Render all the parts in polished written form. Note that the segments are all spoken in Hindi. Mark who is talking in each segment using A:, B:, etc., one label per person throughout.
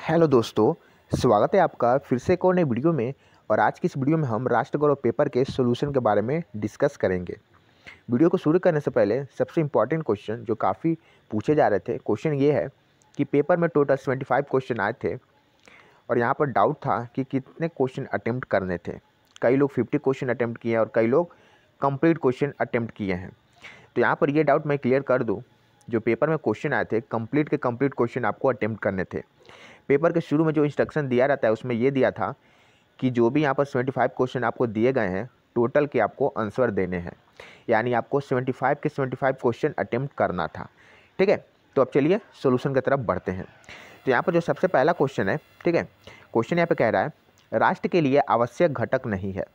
A: हेलो दोस्तों, स्वागत है आपका फिर से एक और नई वीडियो में। और आज की इस वीडियो में हम राष्ट्र गौरव पेपर के सॉल्यूशन के बारे में डिस्कस करेंगे। वीडियो को शुरू करने से पहले सबसे इम्पॉर्टेंट क्वेश्चन जो काफ़ी पूछे जा रहे थे, क्वेश्चन ये है कि पेपर में टोटल 75 क्वेश्चन आए थे और यहाँ पर डाउट था कि कितने क्वेश्चन अटेम्प्ट करने थे। कई लोग 50 क्वेश्चन अटेम्प्ट किए हैं और कई लोग कंप्लीट क्वेश्चन अटेम्प्ट किए हैं। तो यहाँ पर ये डाउट मैं क्लियर कर दूँ, जो पेपर में क्वेश्चन आए थे कंप्लीट के कंप्लीट क्वेश्चन आपको अटेम्प्ट करने थे। पेपर के शुरू में जो इंस्ट्रक्शन दिया रहता है उसमें ये दिया था कि जो भी यहाँ पर 75 क्वेश्चन आपको दिए गए हैं, टोटल के आपको आंसर देने हैं, यानी आपको 75 के 75 क्वेश्चन अटेम्प्ट करना था। ठीक है, तो अब चलिए सॉल्यूशन की तरफ बढ़ते हैं। तो यहाँ पर जो सबसे पहला क्वेश्चन है, ठीक है, क्वेश्चन यहाँ पे कह रहा है राष्ट्र के लिए आवश्यक घटक नहीं है।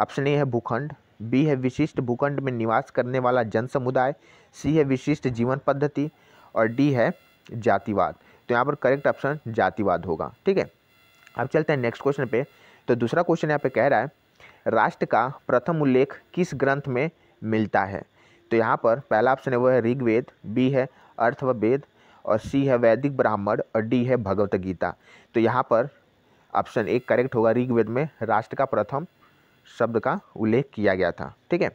A: ऑप्शन ए है भूखंड, बी है विशिष्ट भूखंड में निवास करने वाला जन समुदाय, सी है विशिष्ट जीवन पद्धति और डी है जातिवाद। तो यहाँ पर करेक्ट ऑप्शन जातिवाद होगा। ठीक है, अब चलते हैं नेक्स्ट क्वेश्चन पे। तो दूसरा क्वेश्चन यहाँ पे कह रहा है राष्ट्र का प्रथम उल्लेख किस ग्रंथ में मिलता है। तो यहाँ पर पहला ऑप्शन है वो है ऋग्वेद, बी है अथर्ववेद और सी है वैदिक ब्राह्मण और डी है भगवत गीता। तो यहाँ पर ऑप्शन ए करेक्ट होगा, ऋग्वेद में राष्ट्र का प्रथम शब्द का उल्लेख किया गया था। ठीक है,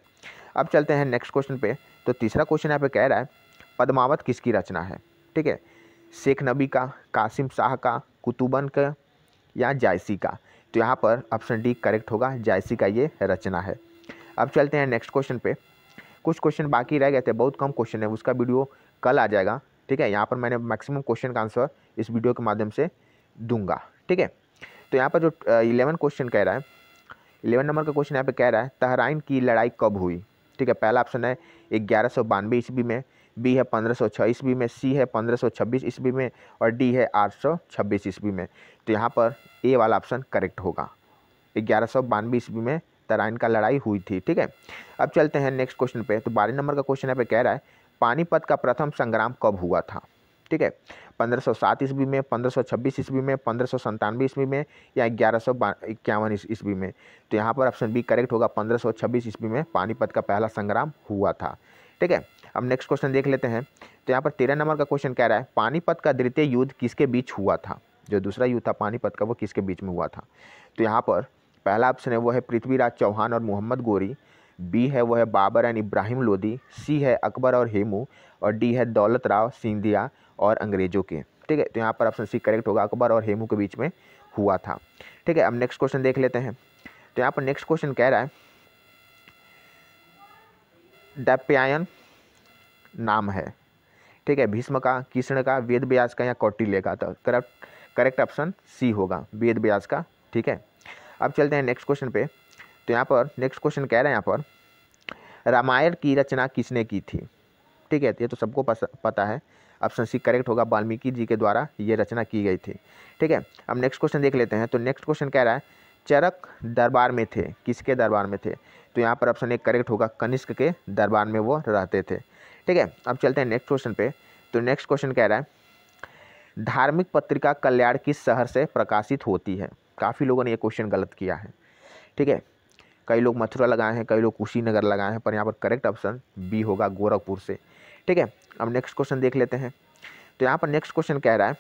A: अब चलते हैं नेक्स्ट क्वेश्चन पे। तो तीसरा क्वेश्चन यहाँ पे कह रहा है पद्मावत किसकी रचना है। ठीक है, शेख नबी का, कासिम शाह का, कुतुबन का या जायसी का। तो यहाँ पर ऑप्शन डी करेक्ट होगा, जायसी का ये रचना है। अब चलते हैं नेक्स्ट क्वेश्चन पे। कुछ क्वेश्चन बाकी रह गए थे, बहुत कम क्वेश्चन है, उसका वीडियो कल आ जाएगा। ठीक है, यहाँ पर मैंने मैक्सिमम क्वेश्चन का आंसर इस वीडियो के माध्यम से दूंगा। ठीक है, तो यहाँ पर जो 11 क्वेश्चन कह रहा है, 11 नंबर का क्वेश्चन यहाँ पे कह रहा है तहराइन की लड़ाई कब हुई। ठीक है, पहला ऑप्शन है 1192 ईस्वी में, बी है 1506 ईस्वी में, सी है 1526 ईस्वी में और डी है 826 ईस्वी में। तो यहाँ पर ए वाला ऑप्शन करेक्ट होगा, 1192 ईस्वी में तराइन का लड़ाई हुई थी। ठीक है, अब चलते हैं नेक्स्ट क्वेश्चन पे। तो 12 नंबर का क्वेश्चन यहाँ पे कह रहा है पानीपत का प्रथम संग्राम कब हुआ था। ठीक है, 1507 ईस्वी में, 1526 ईस्वी में, 1597 ईस्वी में या 1151 ईस्वी में। तो यहाँ पर ऑप्शन बी करेक्ट होगा, 1526 ईस्वी में पानीपत का पहला संग्राम हुआ था। ठीक है, अब नेक्स्ट क्वेश्चन देख लेते हैं। तो यहाँ पर 13 नंबर का क्वेश्चन कह रहा है पानीपत का द्वितीय युद्ध किसके बीच हुआ था। जो दूसरा युद्ध था पानीपत का, वो किसके बीच में हुआ था। तो यहाँ पर पहला ऑप्शन है वो है पृथ्वीराज चौहान और मोहम्मद गोरी, बी है वो है बाबर एंड इब्राहिम लोदी, सी है अकबर और हेमू और डी है दौलत राव सिंधिया और अंग्रेजों के। ठीक है, तो यहाँ पर ऑप्शन सी करेक्ट होगा, अकबर और हेमू के बीच में हुआ था। ठीक है, अब नेक्स्ट क्वेश्चन देख लेते हैं। तो यहाँ पर नेक्स्ट क्वेश्चन कह रहा है दैत्यायन नाम है। ठीक है, भीष्म का, कृष्ण का, वेद व्यास का या कौटिल्य का। तो करेक्ट ऑप्शन सी होगा, वेद व्यास का। ठीक है, अब चलते हैं नेक्स्ट क्वेश्चन पे। तो यहाँ पर नेक्स्ट क्वेश्चन कह रहे हैं यहाँ पर रामायण की रचना किसने की थी। ठीक है, ये तो सबको पता है, ऑप्शन सी करेक्ट होगा, वाल्मीकि जी के द्वारा ये रचना की गई थी। ठीक है, अब नेक्स्ट क्वेश्चन देख लेते हैं। तो नेक्स्ट क्वेश्चन कह रहा है चरक दरबार में थे, किसके दरबार में थे। तो यहाँ पर ऑप्शन ए करेक्ट होगा, कनिष्क के दरबार में वो रहते थे। ठीक है, अब चलते हैं नेक्स्ट क्वेश्चन पे। तो नेक्स्ट क्वेश्चन कह रहा है धार्मिक पत्रिका कल्याण किस शहर से प्रकाशित होती है। काफ़ी लोगों ने ये क्वेश्चन गलत किया है। ठीक है, कई लोग मथुरा लगाए हैं, कई लोग कुशीनगर लगाए हैं, पर यहाँ पर करेक्ट ऑप्शन बी होगा, गोरखपुर से। ठीक है, अब नेक्स्ट क्वेश्चन देख लेते हैं। तो यहाँ पर नेक्स्ट क्वेश्चन कह रहा है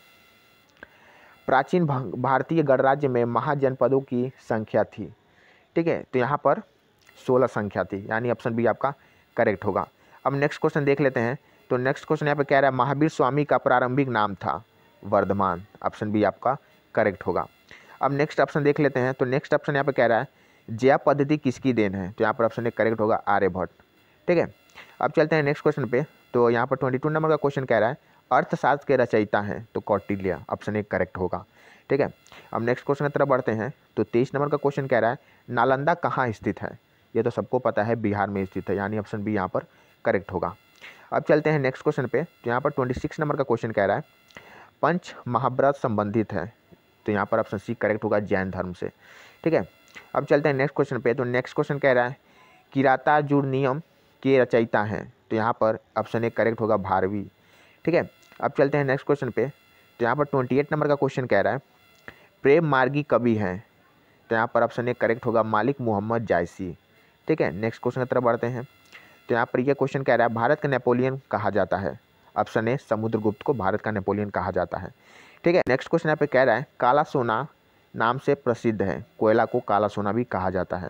A: प्राचीन भारतीय गणराज्य में महाजनपदों की संख्या थी। ठीक है, तो यहाँ पर 16 संख्या थी, यानी ऑप्शन बी आपका करेक्ट होगा। अब नेक्स्ट क्वेश्चन देख लेते हैं। तो नेक्स्ट क्वेश्चन यहाँ पे कह रहा है महावीर स्वामी का प्रारंभिक नाम था वर्धमान, ऑप्शन बी आपका करेक्ट होगा। अब नेक्स्ट ऑप्शन देख लेते हैं। तो नेक्स्ट ऑप्शन यहाँ पे कह रहा है जया पद्धति किसकी देन है। तो यहाँ पर ऑप्शन ए करेक्ट होगा, आर्यभट्ट। ठीक है, अब चलते हैं नेक्स्ट क्वेश्चन पे। तो यहाँ पर 22 नंबर का क्वेश्चन कह रहा है अर्थशास्त्र के रचयिता हैं, तो कौटिल्य, ऑप्शन ए करेक्ट होगा। ठीक है, अब नेक्स्ट क्वेश्चन की तरफ बढ़ते हैं। तो 23 नंबर का क्वेश्चन कह रहा है नालंदा कहाँ स्थित है। ये तो सबको पता है, बिहार में स्थित है, यानी ऑप्शन बी यहाँ पर करेक्ट होगा। अब चलते हैं नेक्स्ट क्वेश्चन पे। तो यहाँ पर 26 नंबर का क्वेश्चन कह रहा है पंच महाव्रत संबंधित है। तो यहाँ पर ऑप्शन सी करेक्ट होगा, जैन धर्म से। ठीक है, अब चलते हैं नेक्स्ट क्वेश्चन पे। तो नेक्स्ट क्वेश्चन कह रहा है किरातार्जुनीयम के रचयिता हैं। तो यहाँ पर ऑप्शन ए करेक्ट होगा, भारवी। ठीक है, अब चलते हैं नेक्स्ट क्वेश्चन पे। तो यहाँ पर 28 नंबर का क्वेश्चन कह रहा है प्रेम मार्गी कवि हैं। तो यहाँ पर ऑप्शन ए करेक्ट होगा, मालिक मोहम्मद जायसी। ठीक है, नेक्स्ट क्वेश्चन की तरफ बढ़ते हैं। तो यहाँ पर यह क्वेश्चन कह रहा है भारत का नेपोलियन कहा जाता है। ऑप्शन ए समुद्रगुप्त को भारत का नेपोलियन कहा जाता है। ठीक है। नेक्स्ट क्वेश्चन यहाँ पे कह रहा है काला सोना नाम से प्रसिद्ध है, कोयला को काला सोना भी कहा जाता है।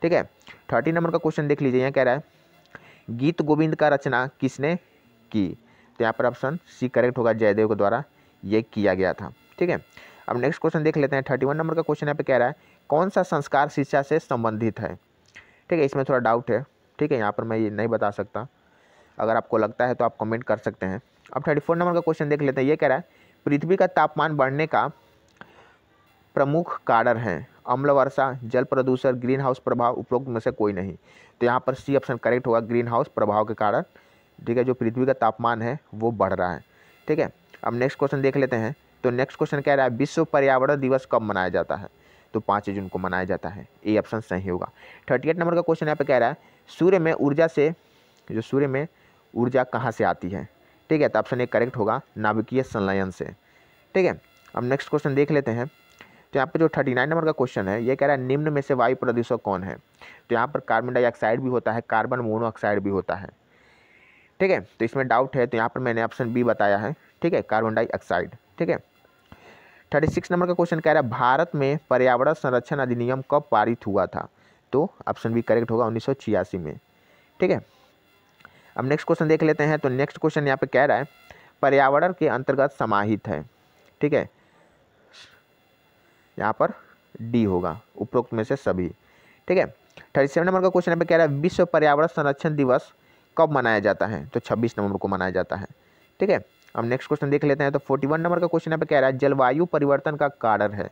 A: ठीक है। 30 नंबर का क्वेश्चन देख लीजिए, यहाँ कह रहा है गीत गोविंद का रचना किसने की? तो यहाँ पर ऑप्शन सी करेक्ट होगा, जयदेव के द्वारा ये किया गया था। ठीक है। अब नेक्स्ट क्वेश्चन देख लेते हैं। 31 नंबर का क्वेश्चन यहाँ पे कह रहा है कौन सा संस्कार शिक्षा से संबंधित है? ठीक है, इसमें थोड़ा डाउट है। ठीक है, यहाँ पर मैं ये नहीं बता सकता, अगर आपको लगता है तो आप कमेंट कर सकते हैं। अब 34 नंबर का क्वेश्चन देख लेते हैं। ये कह रहा है पृथ्वी का तापमान बढ़ने का प्रमुख कारण है अम्ल वर्षा, जल प्रदूषण, ग्रीन हाउस प्रभाव, उपरोक्त में से कोई नहीं। तो यहाँ पर सी ऑप्शन करेक्ट होगा, ग्रीन हाउस प्रभाव के कारण। ठीक है, जो पृथ्वी का तापमान है वो बढ़ रहा है। ठीक है। अब नेक्स्ट क्वेश्चन देख लेते हैं। तो नेक्स्ट क्वेश्चन कह रहा है विश्व पर्यावरण दिवस कब मनाया जाता है? तो 5 जून को मनाया जाता है, ये ऑप्शन सही होगा। 38 नंबर का क्वेश्चन यहाँ पे कह रहा है सूर्य में ऊर्जा कहाँ से आती है? ठीक है, तो ऑप्शन ए करेक्ट होगा, नाभिकीय संलयन से। ठीक है। अब नेक्स्ट क्वेश्चन देख लेते हैं। तो यहाँ पर जो 39 नंबर का क्वेश्चन है ये कह रहा है निम्न में से वायु प्रदूषक कौन है? तो यहाँ पर कार्बन डाइऑक्साइड भी होता है, कार्बन मोनोऑक्साइड भी होता है। ठीक है, तो इसमें डाउट है, तो यहाँ पर मैंने ऑप्शन बी बताया है। ठीक है, कार्बन डाइऑक्साइड। ठीक है। 36 नंबर का क्वेश्चन कह रहा है भारत में पर्यावरण संरक्षण अधिनियम कब पारित हुआ था? तो ऑप्शन बी करेक्ट होगा, 1986 में। ठीक है। अब नेक्स्ट क्वेश्चन देख लेते हैं। तो नेक्स्ट क्वेश्चन यहाँ पे कह रहा है पर्यावरण के अंतर्गत समाहित है। ठीक है, यहाँ पर डी होगा, उपरोक्त में से सभी। ठीक है। 37 नंबर का क्वेश्चन यहाँ पे कह रहा है विश्व पर्यावरण संरक्षण दिवस कब मनाया जाता है? तो 26 नवंबर को मनाया जाता है। ठीक है। अब नेक्स्ट क्वेश्चन देख लेते हैं। तो 41 नंबर का क्वेश्चन यहाँ पे कह रहा है जलवायु परिवर्तन का कारण है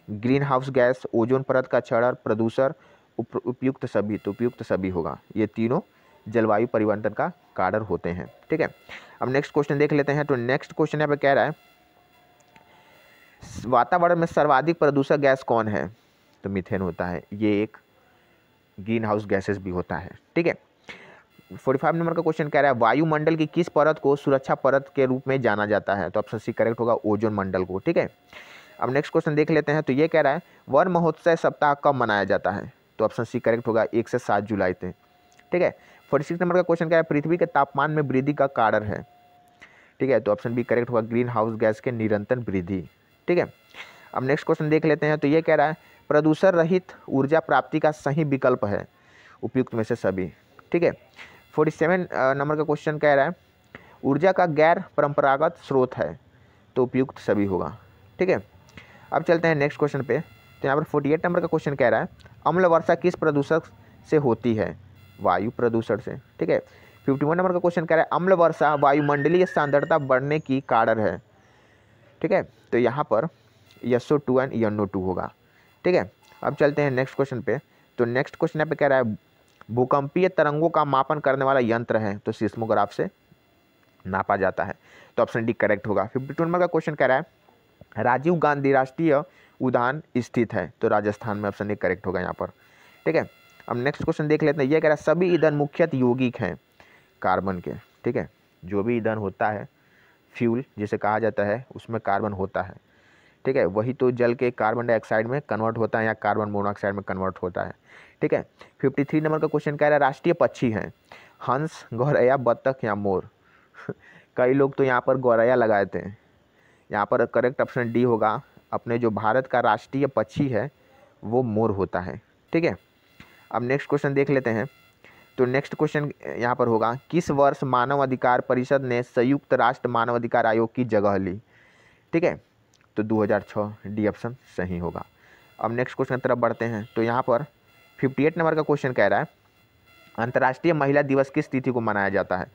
A: ग्रीन हाउस गैस, ओजोन परत का क्षरण, प्रदूषण, उपयुक्त सभी। तो उपयुक्त सभी होगा, ये तीनों जलवायु परिवर्तन का कारण होते हैं। ठीक है। अब नेक्स्ट क्वेश्चन देख लेते हैं। तो नेक्स्ट क्वेश्चन यहाँ पे कह रहा है वातावरण में सर्वाधिक प्रदूषक गैस कौन है? तो मीथेन होता है, ये एक ग्रीन हाउस गैसेस भी होता है। ठीक है। 45 नंबर का क्वेश्चन कह रहा है वायुमंडल की किस परत को सुरक्षा परत के रूप में जाना जाता है? तो ऑप्शन सी करेक्ट होगा, ओजोन मंडल को। ठीक है। अब नेक्स्ट क्वेश्चन देख लेते हैं। तो ये कह रहा है वन महोत्सव सप्ताह कब मनाया जाता है? तो ऑप्शन सी करेक्ट होगा, 1 से 7 जुलाई तक। ठीक है। 46 नंबर का क्वेश्चन कह रहा है पृथ्वी के तापमान में वृद्धि का कारण है? ठीक है, तो ऑप्शन बी करेक्ट होगा, ग्रीन हाउस गैस के निरंतर वृद्धि। ठीक है। अब नेक्स्ट क्वेश्चन देख लेते हैं। तो ये कह रहा है प्रदूषण रहित ऊर्जा प्राप्ति का सही विकल्प है, उपयुक्त में से सभी। ठीक है। 47 नंबर का क्वेश्चन कह रहा है ऊर्जा का गैर परंपरागत स्रोत है, तो उपयुक्त सभी होगा। ठीक है। अब चलते हैं नेक्स्ट क्वेश्चन पे। तो यहाँ पर 48 नंबर का क्वेश्चन कह रहा है अम्ल वर्षा किस प्रदूषक से होती है? वायु प्रदूषण से। ठीक है। 51 नंबर का क्वेश्चन कह रहा है अम्ल वर्षा वायुमंडलीय सांद्रता बढ़ने की कारण है। ठीक है, तो यहाँ पर SO2 एंड NO2 होगा। ठीक है। अब चलते हैं नेक्स्ट क्वेश्चन पे। तो नेक्स्ट क्वेश्चन यहाँ पे कह रहा है भूकंपीय तरंगों का मापन करने वाला यंत्र है, तो सिस्मोग्राफ से नापा जाता है। तो ऑप्शन डी करेक्ट होगा। 52 नंबर का क्वेश्चन कह रहा है राजीव गांधी राष्ट्रीय उद्यान स्थित है, तो राजस्थान में। ऑप्शन डी करेक्ट होगा यहाँ पर। ठीक है। अब नेक्स्ट क्वेश्चन देख लेते हैं। ये कह रहा है सभी ईंधन मुख्यतः यौगिक हैं कार्बन के। ठीक है, जो भी ईंधन होता है फ्यूल जिसे कहा जाता है उसमें कार्बन होता है। ठीक है, वही तो जल के कार्बन डाइऑक्साइड में कन्वर्ट होता है या कार्बन मोनोऑक्साइड में कन्वर्ट होता है। ठीक है। 53 नंबर का क्वेश्चन कह रहा है राष्ट्रीय पक्षी हैं हंस, गौरैया, बत्तख या मोर। कई लोग तो यहाँ पर गौरैया लगाए थे, यहाँ पर करेक्ट ऑप्शन डी होगा, अपने जो भारत का राष्ट्रीय पक्षी है वो मोर होता है। ठीक है। अब नेक्स्ट क्वेश्चन देख लेते हैं। तो नेक्स्ट क्वेश्चन यहाँ पर होगा किस वर्ष मानव अधिकार परिषद ने संयुक्त राष्ट्र मानव अधिकार आयोग की जगह ली? ठीक है, तो 2006, डी ऑप्शन सही होगा। अब नेक्स्ट क्वेश्चन की तरफ बढ़ते हैं। तो यहाँ पर 58 नंबर का क्वेश्चन कह रहा है अंतर्राष्ट्रीय महिला दिवस किस तिथि को मनाया जाता है?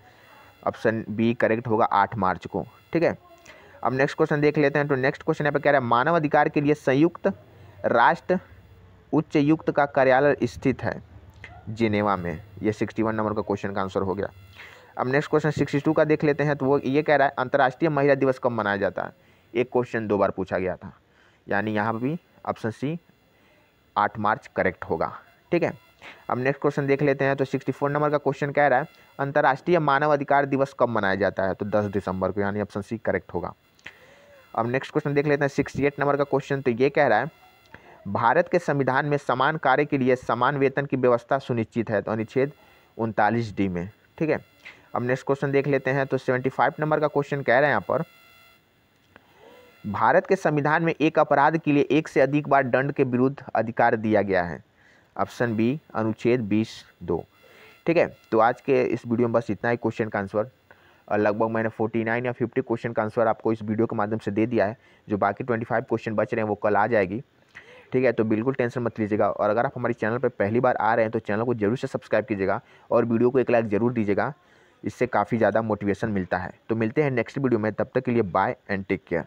A: ऑप्शन बी करेक्ट होगा, 8 मार्च को। ठीक है। अब नेक्स्ट क्वेश्चन देख लेते हैं। तो नेक्स्ट क्वेश्चन यहाँ पे कह रहा है मानव अधिकार के लिए संयुक्त राष्ट्र उच्चायुक्त का कार्यालय स्थित है जिनेवा में। ये 61 नंबर का क्वेश्चन का आंसर हो गया। अब नेक्स्ट क्वेश्चन 62 का देख लेते हैं। तो वो ये कह रहा है अंतर्राष्ट्रीय महिला दिवस कब मनाया जाता है? एक क्वेश्चन 2 बार पूछा गया था, यानी यहाँ भी ऑप्शन सी 8 मार्च करेक्ट होगा। ठीक है। अब नेक्स्ट क्वेश्चन देख लेते हैं। तो 64 नंबर का क्वेश्चन कह रहा है अंतर्राष्ट्रीय मानव अधिकार दिवस कब मनाया जाता है? तो 10 दिसंबर को, यानी ऑप्शन सी करेक्ट होगा। अब नेक्स्ट क्वेश्चन देख लेते हैं 68 नंबर का क्वेश्चन। तो ये कह रहा है भारत के संविधान में समान कार्य के लिए समान वेतन की व्यवस्था सुनिश्चित है, तो अनुच्छेद 39D में। ठीक है। अब नेक्स्ट क्वेश्चन देख लेते हैं। तो 75 नंबर का क्वेश्चन कह रहे हैं यहाँ पर भारत के संविधान में एक अपराध के लिए एक से अधिक बार दंड के विरुद्ध अधिकार दिया गया है? ऑप्शन बी अनुच्छेद 20(2). ठीक है, तो आज के इस वीडियो में बस इतना ही क्वेश्चन का आंसर। लगभग मैंने 49 या 50 क्वेश्चन का आंसर आपको इस वीडियो के माध्यम से दे दिया है। जो बाकी 25 क्वेश्चन बच रहे हैं वो कल आ जाएगी। ठीक है, तो बिल्कुल टेंशन मत लीजिएगा। और अगर आप हमारे चैनल पर पहली बार आ रहे हैं तो चैनल को जरूर से सब्सक्राइब कीजिएगा और वीडियो को एक लाइक ज़रूर दीजिएगा। इससे काफ़ी ज़्यादा मोटिवेशन मिलता है। तो मिलते हैं नेक्स्ट वीडियो में, तब तक के लिए बाय एंड टेक केयर।